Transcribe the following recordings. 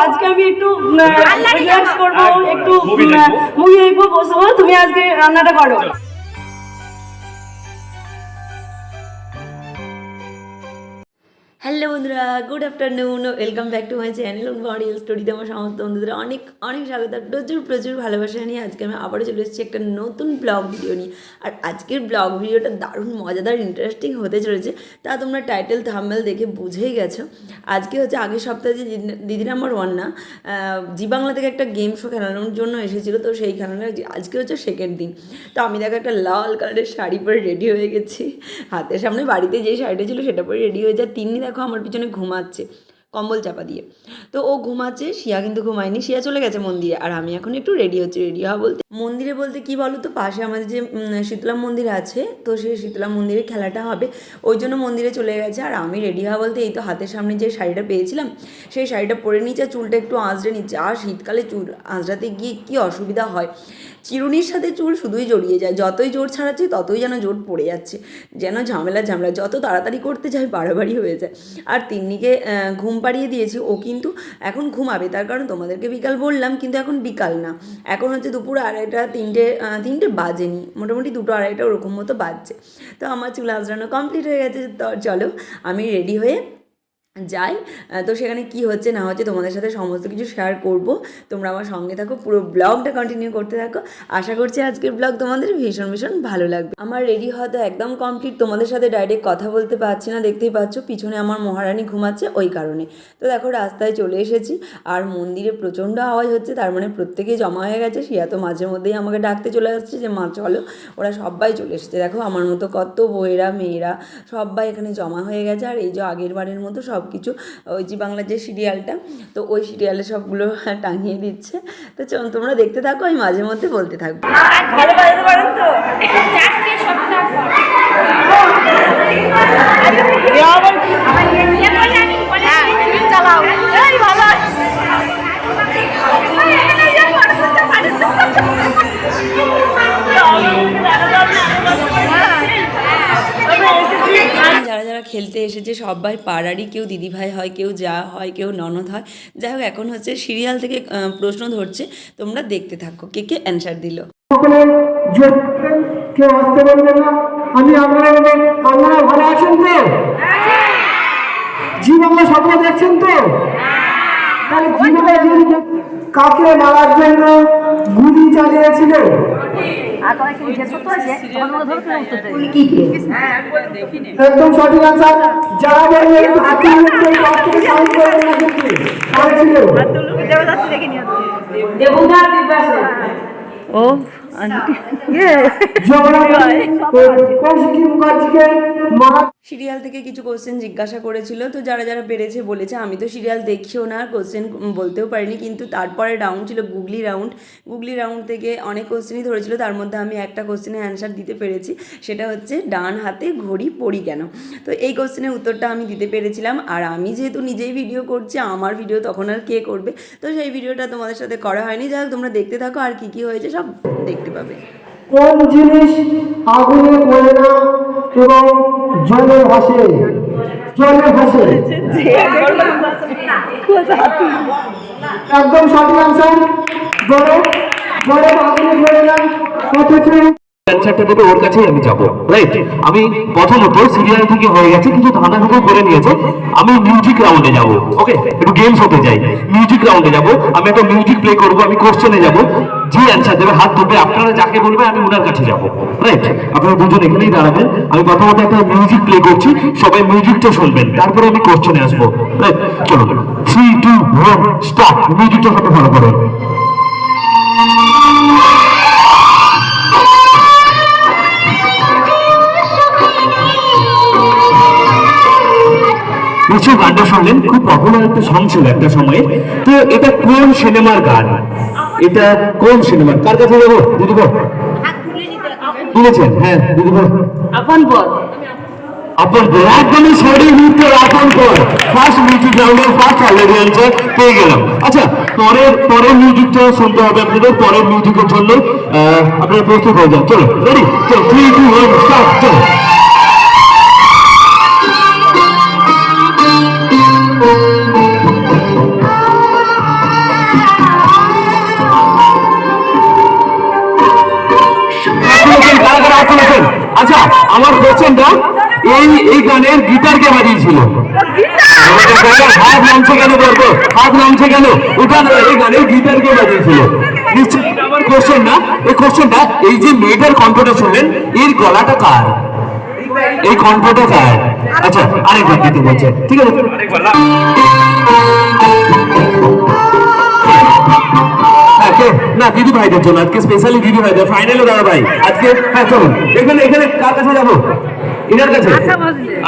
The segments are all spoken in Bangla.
আজকে আমি একটু রিল্যাক্স করবো, একটু মুভি দেখবো, বসবো। তুমি আজকে রান্নাটা করো। হ্যালো বন্ধুরা, good afternoon, welcome back to my channel বডিল স্টোরিতে আমার সমস্ত বন্ধুদের অনেক অনেক স্বাগত। প্রচুর ভালোবাসা নিয়ে আজকে আমি আবারও চলে এসেছি একটা নতুন ব্লগ ভিডিও নিয়ে। আর আজকের ব্লগ ভিডিওটা দারুণ মজাদার ইন্টারেস্টিং হতে চলেছে, তা তোমরা টাইটেল থাম্বনেল দেখে বুঝেই গেছো। আজকে হচ্ছে আগের সপ্তাহে যে দিদি নাম্বার ওয়ান না, জি বাংলা থেকে একটা গেম শো খেলানোর জন্য এসেছিলো, তো সেই খেলানোর আজকে হচ্ছে সেকেন্ড দিন। তো আমি দেখো একটা লাল কালারের শাড়ি পরে রেডি হয়ে গেছি, হাতের সামনে বাড়িতে যে শাড়িটা ছিল সেটা পরে রেডি হয়ে যায়। তিন্নি দেখো আমার পিছনে ঘুমাচ্ছে কম্বল চাপা দিয়ে, তো ও ঘুমাচ্ছে, শিয়া কিন্তু ঘুমায়নি, শিয়া চলে গেছে মন্দিরে। আর আমি এখন একটু রেডি হচ্ছি। রেডি হওয়া বলতে মন্দিরে বলতে কি বলো তো, পাশে আমাদের যে শীতলা মন্দির আছে, তো সেই শীতলা মন্দিরে খেলাটা হবে, ওই জন্য মন্দিরে চলে গেছে। আর আমি রেডি হওয়া বলতে এই তো হাতের সামনে যে শাড়িটা পেয়েছিলাম সেই শাড়িটা পরে নিচ্ছে, চুলটা একটু আঁচড়ে নিচ্ছে। আর শীতকালে চুল আঁচড়াতে গিয়ে কী অসুবিধা হয়, চিরুনির সাথে চুল শুধুই জড়িয়ে যায়, যতই জোর ছাড়াচ্ছি ততই যেন জোর পড়ে যাচ্ছে, যেন ঝামেলা, যত তাড়াতাড়ি করতে যাই বাড়াবাড়ি হয়ে যায়। আর তিন্নিকে ঘুম পাড়িয়ে দিয়েছি, ও কিন্তু এখন ঘুমাবে, তার কারণ তোমাদেরকে বিকাল বললাম, কিন্তু এখন বিকাল না, এখন হচ্ছে দুপুর 2:30, তিনটে বাজেনি, মোটামুটি 2-2:30 ওরকম মতো বাজছে। তো আমার চুল আঁচড়ানো কমপ্লিট হয়ে গেছে। তো চলো আমি রেডি হয়ে যাই, তো সেখানে কি হচ্ছে না হচ্ছে তোমাদের সাথে সমস্ত কিছু শেয়ার করব। তোমরা আমার সঙ্গে থাকো, পুরো ব্লগটা কন্টিনিউ করতে থাকো। আশা করছি আজকের ব্লগ তোমাদের ভীষণ ভালো লাগবে। আমার রেডি হওয়া তো একদম কমপ্লিট, তোমাদের সাথে ডাইরেক্ট কথা বলতে পারছি না, দেখতেই পাচ্ছ পিছনে আমার মহারানী ঘুমাচ্ছে ওই কারণে। তো দেখো রাস্তায় চলে এসেছি, আর মন্দিরে প্রচণ্ড আওয়াজ হচ্ছে, তার মানে প্রত্যেকেই জমা হয়ে গেছে। শিয়া তো মাঝে মধ্যেই আমাকে ডাকতে চলে আসছে যে মা চলো, ওরা সবাই চলে এসেছে। দেখো আমার মতো কত বউয়েরা মেয়েরা সবাই এখানে জমা হয়ে গেছে। আর এই যে আগের বারের মতো সব কিছু ওই জি বাংলার যে সিরিয়ালটা, তো ওই সিরিয়ালে সবগুলো টাঙিয়ে দিচ্ছে। তো চলো তোমরা দেখতে থাকো, আমি মাঝে মধ্যে বলতে থাকবো। ভালো বাজাতে পারেন তো? যারা যারা খেলতে এসেছে সবাই পাড়ারই, কেউ দিদিভাই হয়, কেউ যা হয়, কেউ ননদ হয়। যাই হোক এখন হচ্ছে সিরিয়াল থেকে প্রশ্ন ধরছে, তোমরা দেখতে থাকো কে কে অ্যান্সার দিল। কেউ আসতে বলবেন না, আমি আপনারা ভালো আছেন তো? জি বাংলা স্বপ্ন দেখছেন তো? তাহলে জি বাংলা কাকে মারার জন্য গুলি চালিয়েছিল? একদম সঠিক আনসার। যারা বলবেন ও সিরিয়াল থেকে কিছু কোশ্চেন জিজ্ঞাসা করেছিল, তো যারা যারা পেরেছে বলেছে। আমি তো সিরিয়াল দেখিও না, কোশ্চেন বলতেও পারিনি, কিন্তু তারপরে রাউন্ড ছিল গুগলি রাউন্ড থেকে অনেক কোশ্চেনই ধরেছিল, তার মধ্যে আমি একটা কোশ্চেনের অ্যান্সার দিতে পেরেছি, সেটা হচ্ছে ডান হাতে ঘড়ি পরি কেন। তো এই কোশ্চেনের উত্তরটা আমি দিতে পেরেছিলাম। আর আমি যেহেতু নিজেই ভিডিও করছি, আমার ভিডিও তখন আর কে করবে, তো সেই ভিডিওটা তোমাদের সাথে করা হয়নি। যাই হোক তোমরা দেখতে থাকো, আর কি হয়েছে সব দেখতে পাবে। কোন জিনিস আগুনে পড়ে না এবং জলে ভাসে? একদম সঠিক আনসার। জলে আগুনে পড়ে না, অথচ অ্যানসারটা দেবে ওর কাছেই আমি যাবো, রাইট? আমি প্রথমত সিরিয়াল থেকে হয়ে গেছে, কিন্তু ধাঁধা থেকে করে নিয়েছে। আমি মিউজিক রাউন্ডে যাব, ওকে? একটু গেমস হতে যাই, মিউজিক রাউন্ডে যাব। আমি একটা মিউজিক প্লে করবো, আমি কোশ্চেনে যাব, যে অ্যান্সার দেবে হাত ধরবে, আপনারা যাকে বলবে আমি ওনার কাছে যাব, রাইট? আপনারা দুজন এখানেই দাঁড়াবেন। আমি প্রথমত একটা মিউজিক প্লে করছি, সবাই মিউজিকটা শুনবেন, তারপরে আমি কোশ্চেনে আসবো, রাইট? চলো 3, 2, 1 স্টার্ট। মিউজিকটা সবাই ভালো করো। নিশ্চয় গানটা শুনলেন, খুব পপুলার একটা সং ছিল একটা সময়ে। তো এটা কোন সিনেমার গান? এটা কোন সিনেমার? কার কাছে যাবো? দিদি ভাই তুলেছেন? হ্যাঁ দিদি ভাই। আপন পর, একদমই সঠিক উত্তর, আপন পর। ফার্স্ট মিউজিক রাউন্ডের ফার্স্ট অলরেডি অ্যান্সার পেয়ে গেলাম। আচ্ছা, পরের মিউজিকটা শুনতে হবে আপনাদের। পরের মিউজিকের জন্য আপনারা প্রস্তুত হয়ে যান। চলো রেডি, চলো 3, 2, 1 স্টার্ট। চলো এই গানের গিটার কে বাজিয়েছিল? হাত নামছে কেন বলবো? হাত নামছে কেন? ওটা এই গানের গিটার কে বাজিয়েছিল? নিশ্চয়ই এটা আমার কোশ্চেন না। এই কোশ্চেনটা, এই যে মেয়েটার কণ্ঠটা শুনলেন, এর গলাটা কার? এই কণ্ঠটা কার? আচ্ছা আরেকবার দিতে বলছে, ঠিক আছে আরেকবার না দিদি ভাইদের জন্য আজকে স্পেশালি দিদি ভাইদের ফাইনালে দাদা ভাই আজকে। হ্যাঁ চলুন এখানে এখানে কার কাছে যাবো? এনার কাছে।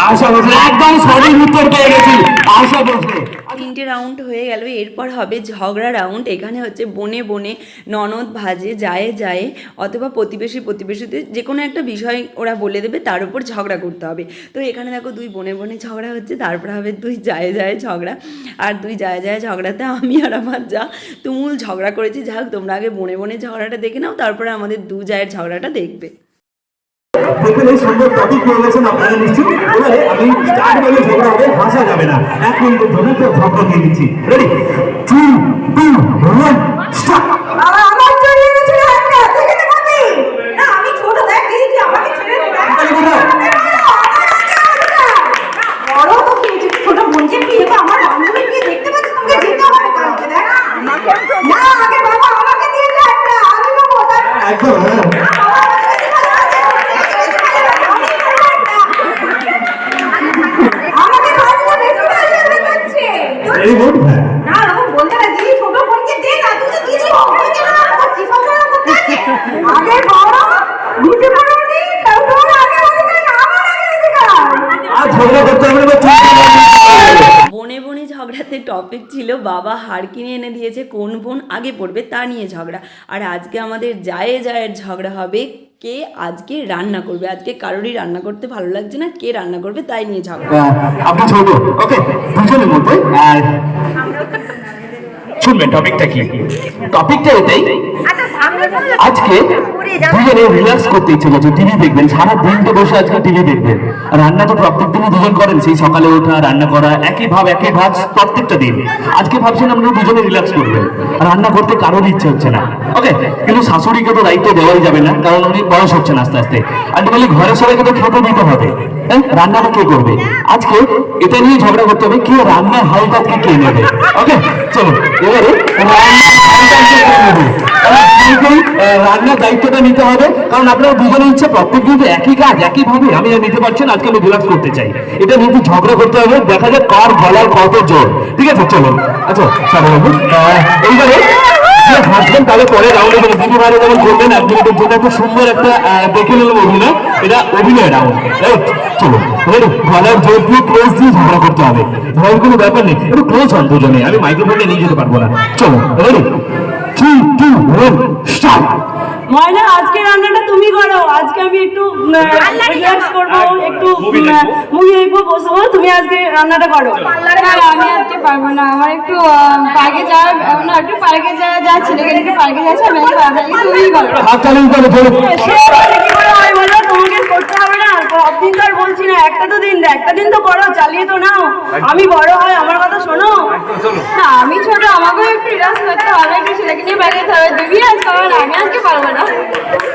আশা ভোসলে একদম সঠিক উত্তর পেয়ে গেছি, আশা ভোসলে। 3টে রাউন্ড হয়ে গেল, এরপর হবে ঝগড়া রাউন্ড। এখানে হচ্ছে বনে বনে, ননদ ভাজে, যায় যায়, অথবা প্রতিবেশী প্রতিবেশীতে যে কোনো একটা বিষয় ওরা বলে দেবে, তার উপর ঝগড়া করতে হবে। তো এখানে দেখো 2 বনে বনে ঝগড়া হচ্ছে, তারপর হবে 2 যায় যায় ঝগড়া। আর 2 যায় যায় ঝগড়াতে আমি আর আমার যা তুমুল ঝগড়া করেছি। যাই হোক, তোমরা আগে বনে বনে ঝগড়াটা দেখে নাও, তারপরে আমাদের 2 জায়ের ঝগড়াটা দেখবে। দেখবেন এই সুন্দর টপিক পেয়ে গেছেন আপনারা নিশ্চয়ই। এবারে আমি স্টার্ট বলে ঝগড়া হবে, হাসা যাবে না। 1 মিনিটের জন্য তো ঝগড়া দিয়ে দিচ্ছি। Ready 3 2 1 start. আমার চলে গেছে একটা দেখে নে কবি না আমি ছোট দেখ দিদি আমাকে ছেড়ে দে বড় তো কি ছোট বোনকে বিয়ে তো আমার বান্ধবী বিয়ে দেখতে পাচ্ছ তোমাকে যেতে হবে কালকে দেখ আমাকে না আগে বাবা আমাকে দিয়ে দে একটা আমি তো বলতাম একদম আমাকে খাওয়াতে বেশি ভালো লাগছে ভেরি গুড। না এরকম বলতে না দিদি ছোট বোনকে দে না তুই তো দিদি হবে কেন করছিস সংসার করতে আগে বড় দিতে পারোনি তারপর আগে বলতে না আমার আগে দিতে আর ঝগড়া করতে হবে না। বনে বনে ঝগড়াতে টপিক ছিল বাবা হাড় কিনে এনে দিয়েছে, কোন বোন আগে পড়বে তা নিয়ে ঝগড়া। আর আজকে আমাদের জায়ে জায়ের ঝগড়া হবে, কে আজকে রান্না করবে। আজকে কারোরই রান্না করতে ভালো লাগছে না, কে রান্না করবে তাই নিয়ে ঝগড়া। আপনি ছোট, ওকে, দুজনের মধ্যে। আর শুনবেন টপিকটা কি? টপিকটা এটাই, আজকে দুজনে রিল্যাক্স করতে ইচ্ছে করছে, টিভি দেখবেন, সারা দিনটা বসে আজকে টিভি দেখবেন। রান্না তো প্রত্যেক দিনই দুজন করেন, সেই সকালে ওঠা, রান্না করা, একই ভাব প্রত্যেকটা দিন। আজকে ভাবছেন আমরা দুজনে রিল্যাক্স করবেন, রান্না করতে কারোর ইচ্ছে হচ্ছে না, ওকে। কিন্তু শাশুড়িকে তো দায়িত্ব দেওয়াই যাবে না, কারণ উনি বয়স হচ্ছেন আস্তে আস্তে। আলটিমেটলি ঘরের সবাইকে তো খেতে দিতে হবে, হ্যাঁ, রান্নাটা কে করবে? আজকে এটা নিয়ে ঝগড়া করতে হবে, কে রান্নার হালটা কে নেবে, ওকে। চলো এবারে রান্নার দায়িত্বটা নিতে হবে, কারণ আপনারা দুজনে ইচ্ছে প্রত্যেক দিন একই কাজ একই ভাবে আমি আর নিতে পারছি না, আজকে আমি রিল্যাক্স করতে চাই। এটা নিয়ে ঝগড়া করতে হবে, দেখা যাক কার গলার কত জোর, ঠিক আছে? চলো আচ্ছা সারাবাবু এইবারে হাসবেন, তাহলে পরে রাউন্ডে যাবে। দিদি ভাইরা যেমন বললেন 1 মিনিটের জন্য একটা সুন্দর একটা দেখে নিলাম অভিনয়, এটা অভিনয় রাউন্ড, রাইট? চলো রেডি, গলার জোর দিয়ে ক্লোজ দিয়ে ঝগড়া করতে হবে, ভয়ের কোনো ব্যাপার নেই, একটু ক্লোজ হন দুজনে, আমি মাইক্রোফোনটা নিয়ে যেতে পারবো না। চলো রেডি 3 2 1 স্টার্ট। ময়না আজকে রান্নাটা তুমি করো, আজকে আমি একটু রিল্যাক্স করবো, একটু মুভি দেখবো, বসবো, তুমি আজকে রান্নাটা করো। আমি আজকে পারবো না, আমার একটু পার্কে যাওয়া না, একটু পার্কে যা ছেলেকে একটু পার্কে যাচ্ছে, আমি আজকে পারবো না, তুমি করো। হাত চালু করে ধরো। কি করে হয় বলো, তোমাকে করতে হবে না, সবদিন তো আর বলছি না, একটা দিন তো করো, চালিয়ে তো নাও, আমি বড় হয় আমার কথা শোনো। না আমি ছোট, আমাকেও একটু রিল্যাক্স করতে হবে, একটু ছেলেকে নিয়ে পার্কে যেতে হবে, তুমি আজ করো না, আমি আজকে পারবো না।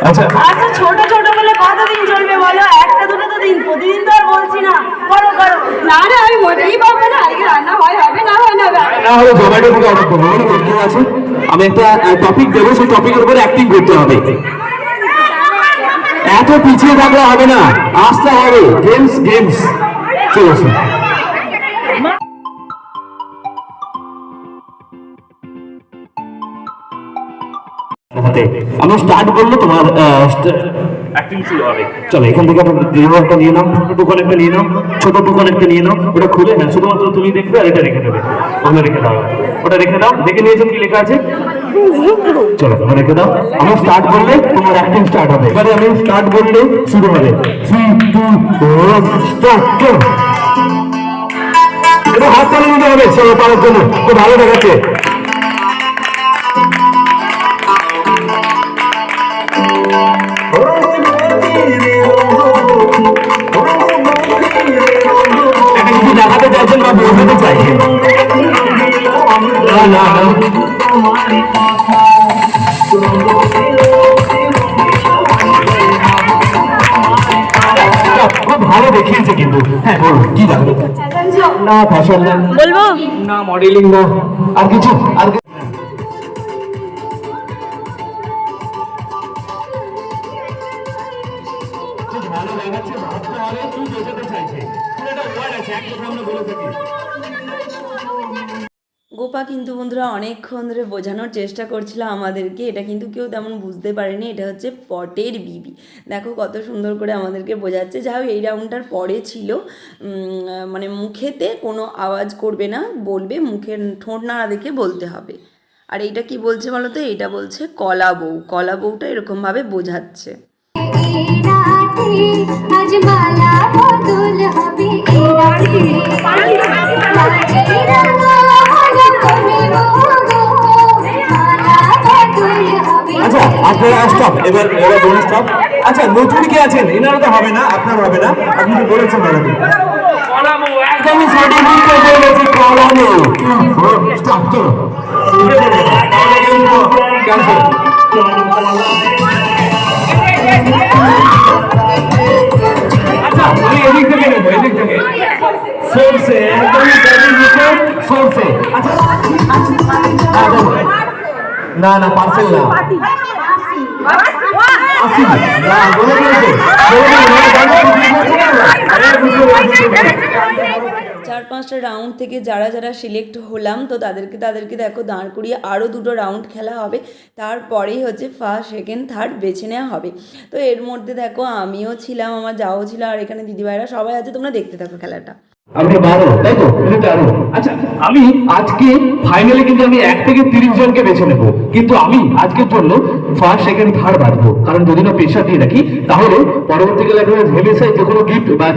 আচ্ছা আচ্ছা ছোট ছোট বলে কতদিন চলবে বলো, একটা দুটো তো দিন, প্রতিদিন তো আর বলছি না, করো করো। না না আমি মোটেই পারবো না, আজকে রান্না হবে না হয় না হবে। না হলে জোম্যাটো থেকে অর্ডার করবো, ঠিক আছে? আমি একটা টপিক দেবো, সেই টপিকের উপরে অ্যাক্টিং করতে হবে, এত পিছিয়ে থাকলে হবে না, আসতে হবে, গেমস গেমস। চলো আমি স্টার্ট করলে তোমার অ্যাক্টিং শুরু হবে। চলো এখান থেকে একটা নিয়ে নাও, ছোট দোকান একটা নিয়ে নাও, ছোট দোকান একটা নিয়ে নাও, ওটা খুলে না শুধুমাত্র তুমি দেখবে, আর এটা রেখে দেবে, ওগুলো রেখে দাও, ওটা রেখে দাও। দেখে নিয়েছো কি লেখা আছে? চলো ওটা রেখে দাও। আমি স্টার্ট করলে তোমার অ্যাক্টিং স্টার্ট হবে, এবারে আমি স্টার্ট করলে শুরু হবে। 3 2 1 স্টার্ট। এটা হাত তালি দিতে হবে, চলো পাওয়ার জন্য, খুব ভালো দেখাচ্ছে। দেখাতে চাইছেন বা বোঝাতে চাইছেন? না না না, খুব ভালো দেখিয়েছে কিন্তু। হ্যাঁ বলুন কি জানবে? না ফ্যাশন না, বলবো না মডেলিং না, আর কিছু আর কিছু? ভালো লাগাচ্ছে ভাবতে হবে কি বোঝাতে চাইছে, পুরোটা ওয়ার্ড আছে এক কথা আমরা বলে থাকি। গোপা কিন্তু বন্ধুরা অনেকক্ষণ ধরে বোঝানোর চেষ্টা করছিল আমাদেরকে, এটা কিন্তু কেউ তেমন বুঝতে পারেনি এটা হচ্ছে পটের বিবি। দেখো কত সুন্দর করে আমাদেরকে বোঝাচ্ছে। যাই হোক এই রাউন্ডটার পরে ছিল মানে মুখেতে কোনো আওয়াজ করবে না, বলবে মুখের ঠোঁট নাড়া দেখে বলতে হবে। আর এইটা কি বলছে বলো তো, এটা বলছে কলা বউ। কলা বউটা এরকমভাবে বোঝাচ্ছে। আজ মালা বদল হবে আচ্ছা আপনারা স্টপ, এবার বোনাস স্টপ। আচ্ছা নতুন কি আছেন, এনারা তো হবে না, আপনার হবে না, আপনি তো বলেছেন ম্যাডাম। কলামো একদমই সঠিক উত্তর বলেছি, কলামো। স্টপ চলো ক্যান্সেল। আচ্ছা আমি এদিক থেকে নেবো, এদিক থেকে সোর্সে একদমই সঠিক উত্তর, সোর্সে। আচ্ছা না না পার্সেল না, আসি না বলে দিয়েছে। 4-5টা রাউন্ড থেকে যারা যারা সিলেক্ট হলাম তো তাদেরকে দেখো দাঁড় করিয়ে আরও 2টো রাউন্ড খেলা হবে, তারপরেই হচ্ছে ফার্স্ট সেকেন্ড থার্ড বেছে নেওয়া হবে। তো এর মধ্যে দেখো আমিও ছিলাম, আমার যাও ছিল, আর এখানে দিদিভাইরা সবাই আছে, তোমরা দেখতে থাকো খেলাটা। আপনি 12 তাই তো, এটা 13। আচ্ছা আমি আজকে ফাইনালে কিন্তু আমি 1 থেকে 30 জনকে বেছে নেব, কিন্তু আমি আজকের জন্য ফার্স্ট সেকেন্ড থার্ড বাঁধবো, কারণ যদি না পেশা দিয়ে রাখি তাহলে পরবর্তীকালে আপনারা ভেবেছেন যে কোনো গিফট বা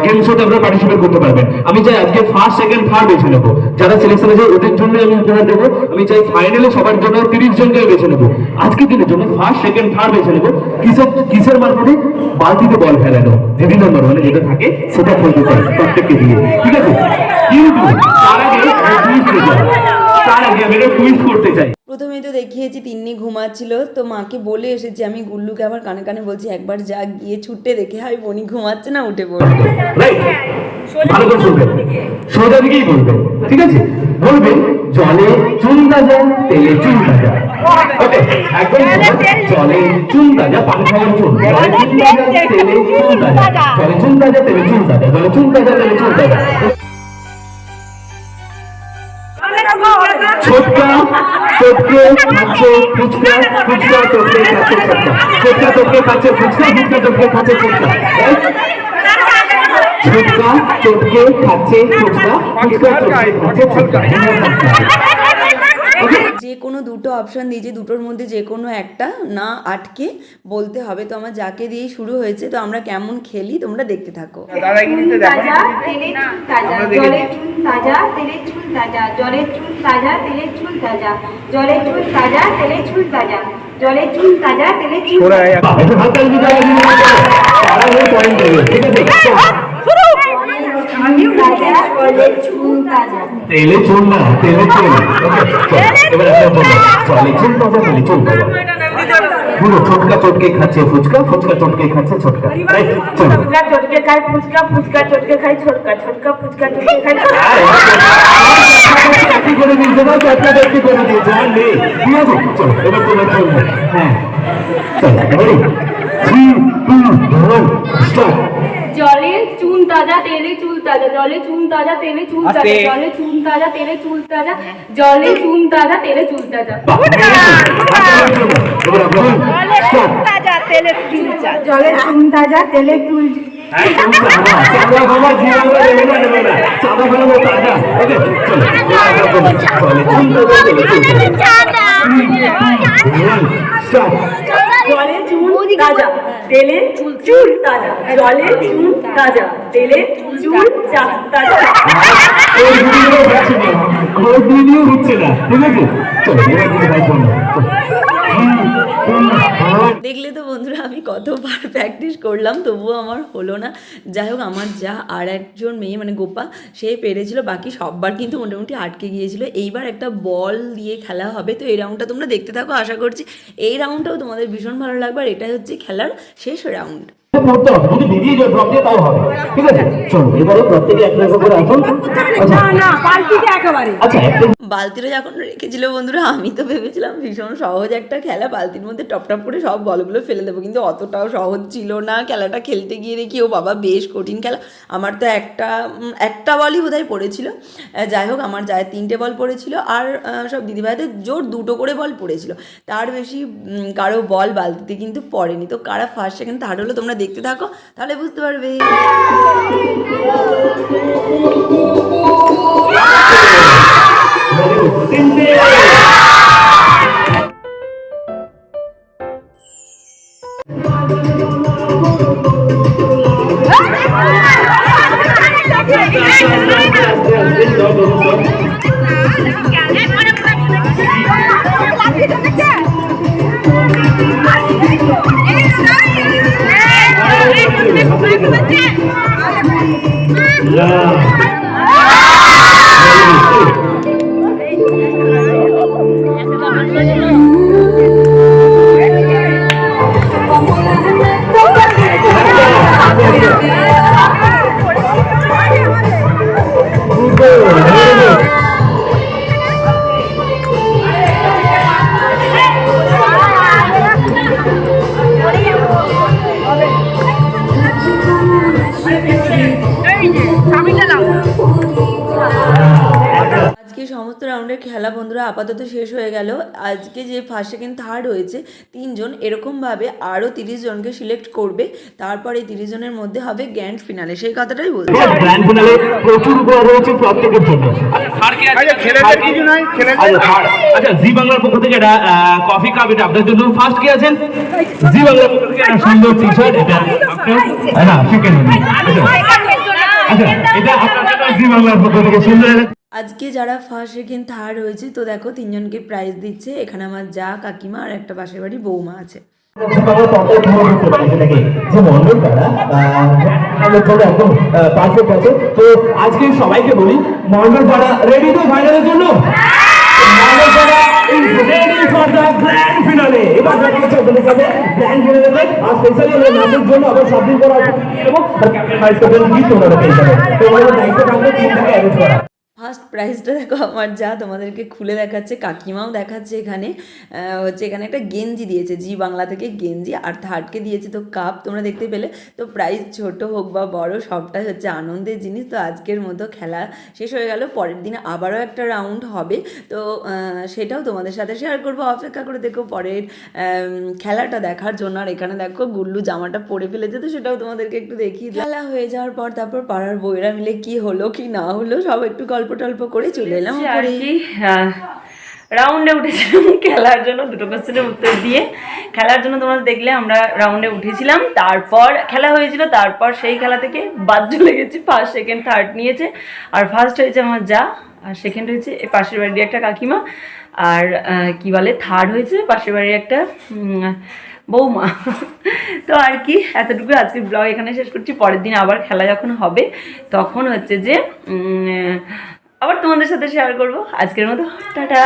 গেম শোতে আপনারা পার্টিসিপেট করতে পারবেন। আমি চাই আজকে ফার্স্ট সেকেন্ড থার্ড বেছে নেবো, যারা সিলেকশন আছে ওদের জন্য আমি উপহার দেবো। আমি চাই ফাইনালে সবার জন্য 30 জনকে বেছে নেবো, আজকের দিনের জন্য ফার্স্ট সেকেন্ড থার্ড বেছে নেবো। কিসের মারফতে? বালতিতে বল ফেলানো, দিদি নম্বর মানে যেটা থাকে সেটা খেলতে চাই প্রত্যেককে দিয়ে, ঠিক আছে? কিন্তু তার আগে আমি একটা টুইস্ট করতে চাই। প্রথমেই তো দেখিয়েছি তিন্নি ঘুমাচ্ছিল, তো মাকে বলে এসেছি আমি গুল্লুকে আবার কানে কানে বলছি একবার যা গিয়ে ছুটে দেখে হয় বনি ঘুমাচ্ছে না উঠে পড়বে। রাইট, ভালো করে শুনবেন, সোজা দিকেই বলবেন, ঠিক আছে? বলবেন জলে চুন তাজা তেলে চুন তাজা। ওকে একদম জলে চুন তাজা, পানি খাওয়ার চুন, জলে চুন তাজা তেলে চুন তাজা, জলে চুন তাজা তেলে চুন তাজা, জলে চুন তাজা তেলে চুন তাজা। ছোটকা চটকে খাচ্ছে ফুচকা, ফুচকা চটকে খাচ্ছে ছোটকা, ছোটকা চটকে খাচ্ছে ফুচকা, ফুচকা চটকে খাচ্ছে ছোটকা। ছোটকা চটকে খাচ্ছে ফুচকা, ফুচকা চটকে খাচ্ছে ছোটকা। যে কোনো 2টো অপশন দিয়েছি, দুটোর মধ্যে যে কোনো একটা না আটকে বলতে হবে। তো আমার যাকে দিয়েই শুরু হয়েছে, তো আমরা কেমন খেলি তোমরা দেখতে থাকো। তাজা তেলে চুল তাজা, জলে চুল তাজা তেলে চুল তাজা, জলে চুল তাজা তেলে চুল তাজা, জলে চুল তাজা তেলে চুল তাজা, জলে চুল তাজা তেলে চুল তেলে চুল না তেলে চুল। এবার একটা বলো জলে চুল তাজা তেলে চুল তাজা। পুরো ছোটকা চটকে খাচ্ছে ফুচকা, ফুচকা চটকে খাচ্ছে ছোটকা। ফুচকা চটকে খায় ফুচকা, ফুচকা চটকে খায় ছোটকা, ছোটকা ফুচকা চটকে খায়। করে দিয়েছে না, চটকা চটকে করে দিয়েছে, আর নেই, ঠিক আছে? চলো এবার তোমার চলবে। হ্যাঁ চলো রেডি 3 2 1 স্টার্ট। জলে চুন তাজা তেলে চুল তাজা, জলে চুন তাজা তেলে চুল তাজা, জলে চুন তাজা তেলে চুল তাজা, জলে চুন তাজা তেলে চুল তাজা। জলে চুন তাজা তেলে চুল জলে চুল তাজা তেলে চুল তাজা, জলে চুল তাজা তেলে চুল তাজা। হচ্ছে না, ঠিক আছে? চলো দেখলে তো বন্ধুরা আমি কতবার প্র্যাকটিস করলাম তবুও আমার হলো না। যাই হোক আমার যা আর একজন মেয়ে মানে গোপা সে পেরেছিল, বাকি সববার কিন্তু মোটামুটি আটকে গিয়েছিল। এইবার একটা বল দিয়ে খেলা হবে, তো এই রাউন্ডটা তোমরা দেখতে থাকো, আশা করছি এই রাউন্ডটাও তোমাদের ভীষণ ভালো লাগবে। আর এটাই হচ্ছে খেলার শেষ রাউন্ড। পড়তে হবে, যদি বেরিয়ে যাও ড্রপ দিয়ে তাও হবে, ঠিক আছে? চলো এবারে প্রত্যেকে একটা করে আসুন। না না পাল্টিতে একেবারে আচ্ছা একটা বালতিটা যখন রেখেছিল বন্ধুরা, আমি তো ভেবেছিলাম ভীষণ সহজ একটা খেলা, বালতির মধ্যে টপ টপ করে সব বলগুলো ফেলে দেবো, কিন্তু অতটাও সহজ ছিল না। খেলাটা খেলতে গিয়ে দেখি ও বাবা বেশ কঠিন খেলা। আমার তো একটা বলই বোধহয় পড়েছিল, যাই হোক আমার যায় 3টে বল পড়েছিল, আর সব দিদিভাইদের জোর 2টো করে বল পড়েছিল, তার বেশি কারো বল বালতিতে কিন্তু পড়েনি। তো কারা ফার্স্ট সেকেন্ড থার্ড হলো তোমরা দেখতে থাকো, তাহলে বুঝতে পারবে। আজকে সমস্ত রাউন্ডের খেলা বন্ধুরা আপাতত শেষ হয়ে গেল। আজকে যে ফার্স্ট সেকেন্ড থার্ড হয়েছে 3 জন, এরকমভাবে আরও 30 জনকে সিলেক্ট করবে, তারপর এই 30 জনের মধ্যে হবে গ্র্যান্ড ফিনালে, সেই কথাটাই বলছি। গ্র্যান্ড ফিনালে প্রচুর উপহার রয়েছে প্রত্যেকের জন্য। আচ্ছা জি বাংলার পক্ষ থেকে এটা কফি কাপ, এটা আপনার জন্য। ফার্স্ট কি আছেন? জি বাংলার পক্ষ থেকে একটা সুন্দর টি শার্ট, এটা আপনার না সেকেন্ড। আচ্ছা এটা আপনার জি বাংলার পক্ষ থেকে সুন্দর। আজকে যারা ফার্স্ট সেকেন্ড থার্ড হয়েছে তো দেখো 3 জনকে প্রাইজ দিচ্ছে। এখানে আমার যা কাকিমা আর একটা পাশের বাড়ি বৌমা আছে। যে মন্ডল তারা একদম পারফেক্ট আছে। তো আজকে সবাইকে বলি মন্ডল পাড়া রেডি তো ফাইনালের জন্য? মন্ডল পাড়া is ready for the grand finale. এবার দেখা হচ্ছে ওদের সাথে গ্র্যান্ড ফিনালে, আর স্পেশালি ওদের নাচের জন্য আবার সব দিন করা এবং ক্যাপ্টেন ভাইস ক্যাপ্টেন কি তোমরা পেয়ে যাবে। তো ওদের দায়িত্ব থাকবে টিমটাকে অ্যারেঞ্জ করা। ফার্স্ট প্রাইজটা দেখো আমার যা তোমাদেরকে খুলে দেখাচ্ছে, কাকিমাও দেখাচ্ছে। এখানে হচ্ছে এখানে একটা গেঞ্জি দিয়েছে জি বাংলা থেকে গেঞ্জি, আর থার্ডকে দিয়েছে তো কাপ, তোমরা দেখতে পেলে। তো প্রাইজ ছোট হোক বা বড় সবটাই হচ্ছে আনন্দের জিনিস। তো আজকের মতো খেলা শেষ হয়ে গেল, পরের দিনে আবারও একটা রাউন্ড হবে, তো সেটাও তোমাদের সাথে শেয়ার করবো। অপেক্ষা করে দেখো পরের খেলাটা দেখার জন্য। আর এখানে দেখো গুল্লু জামাটা পরে ফেলেছে, তো সেটাও তোমাদেরকে একটু দেখিয়ে। খেলা হয়ে যাওয়ার পর তারপর পাড়ার বইরা মিলে কি হলো কি না হলো সব একটু গল্প টল্প করে চলে এলাম উপরে। রাউন্ডে উঠেছিলাম খেলার জন্য, 2টো কোশ্চেনের উত্তর দিয়ে খেলার জন্য তোমরা দেখলে আমরা রাউন্ডে উঠেছিলাম। তারপর খেলা হয়েছিল, তারপর সেই খেলা থেকে বাদ চলে গেছি। ফার্স্ট সেকেন্ড থার্ড নিয়েছে, আর ফার্স্ট হয়েছে আমার যা, আর সেকেন্ড হয়েছে এই পাশের বাড়ির একটা কাকিমা, আর কি বলে থার্ড হয়েছে পাশের বাড়ির একটা বৌমা। তো আর কি এতটুকু আজকের ব্লগ এখানে শেষ করছি। পরের দিন আবার খেলা যখন হবে তখন হচ্ছে যে আবার তোমাদের সাথে শেয়ার করবো। আজকের মতো টাটা।